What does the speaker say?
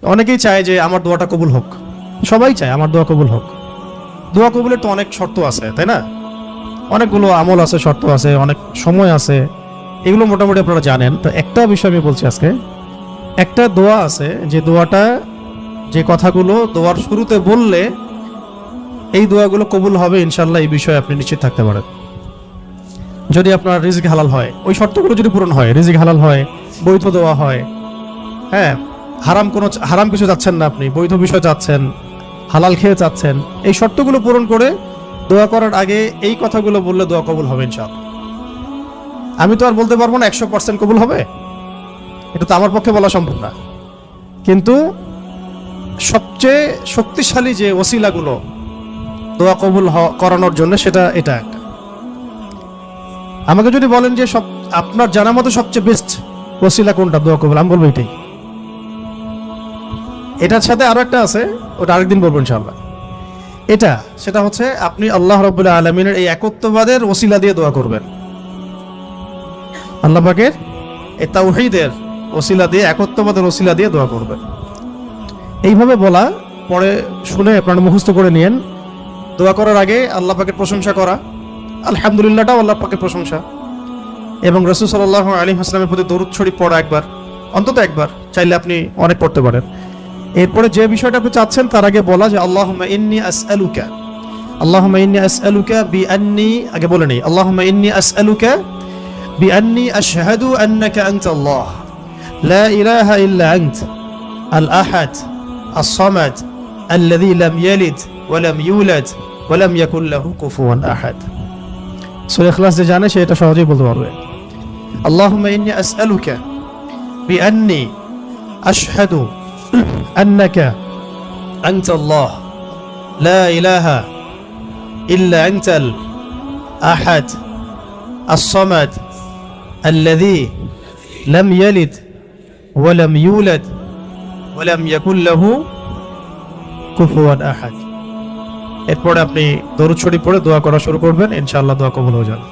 অনেকেই চায় যে আমার দোয়াটা কবুল হোক, সবাই চায় আমার দোয়া কবুল হোক। দোয়া কবুলের তো অনেক শর্ত আছে, তাই না? অনেকগুলো আমল আছে, শর্ত আছে, অনেক সময় আছে, এগুলো মোটামুটি আপনারা জানেন। তো একটা বিষয় আমি বলছি আজকে, একটা দোয়া আছে যে দোয়াটা, যে কথাগুলো দোয়ার শুরুতে বললে এই দোয়াগুলো কবুল হবে ইনশাল্লাহ, এই বিষয়ে আপনি নিশ্চিত থাকতে পারেন। যদি আপনার রিজিক হালাল হয়, ওই শর্তগুলো যদি পূরণ হয়, রিজিক হালাল হয়, বৈধ দোয়া হয়, হ্যাঁ, হারাম কিছু চাচ্ছেন না আপনি, বৈধ বিষয় চাচ্ছেন, হালাল খেয়ে চাচ্ছেন, এই শর্তগুলো পূরণ করে দোয়া করার আগে এই কথাগুলো বললে দোয়া কবুল হবে ইনশাআল্লাহ। আমি তো আর বলতে পারবো না 100% কবুল হবে, এটা তো আমার পক্ষে বলা সম্ভব না, কিন্তু সবচেয়ে শক্তিশালী যে ওসিলাগুলো দোয়া কবুল করানোর জন্য, সেটা এটা একটা। আমাকে যদি বলেন যে আপনার জানার মতো সবচেয়ে বেস্ট ওসিলা কোনটা দোয়া কবুল, আমি বলবো এটাই। এটার সাথে আরো একটা আছে, ওটা আরেকদিন বলবো ইনশাআল্লাহ। সেটা হচ্ছে আপনি আল্লাহ রাব্বুল আলামিনের এই একত্ববাদের ওসিলা দিয়ে দোয়া করবেন। আল্লাহ পাকের এই তাওহীদের ওসিলা দিয়ে, একত্ববাদের ওসিলা দিয়ে দোয়া করবেন। এইভাবে বলা, পরে শুনে আপনারা মুখস্থ করে নিয়েন। দোয়া করার আগে আল্লাহ পাকের প্রশংসা করা, আলহামদুলিল্লাহটাও আল্লাহ পাকের প্রশংসা, এবং রাসূল সাল্লাল্লাহু আলাইহি ওয়াসাল্লামের প্রতি দরুদ শরীফ পড়া একবার, অন্তত একবার, চাইলে আপনি অনেক পড়তে পারেন। এরপরে যে বিষয়টা আপনি চাচ্ছেন তার আগে বলা যে আল্লাহুম্মা ইন্নী আসআলুকা বিআন্নী, আগে বলে নেই, আল্লাহুম্মা ইন্নী আসআলুকা বিআন্নী আশহাদু আন্নাকা আনতাল্লাহ লা ইলাহা ইল্লা আনত আল আহাদ আস-সামাদ আল্লাযী লাম ইয়ালিদ ওয়া লাম ইউলাদ ওয়া লাম ইয়াকুল লাহু কুফুয়ান আহাদ। সূরা ইখলাস যে জানে সে এটা সহজেই বলতে পারবে। আল্লাহুম্মা ইন্নী আসআলুকা বিআন্নী আশহাদু আন্নাকা আনতাল্লাহ লা ইলাহা ইল্লা আনতাল আহাদ আস-সামাদ আল্লাযী লাম ইয়ালিদ ওয়া লাম ইউলাদ ওয়া লাম ইয়াকুল লাহু কুফুয়ান আহাদ। এরপরে আপনি দরুদ শরীফ পড়ে দোয়া করা শুরু করবেন, ইনশাআল্লাহ দোয়া কবুল হয়ে যাবে।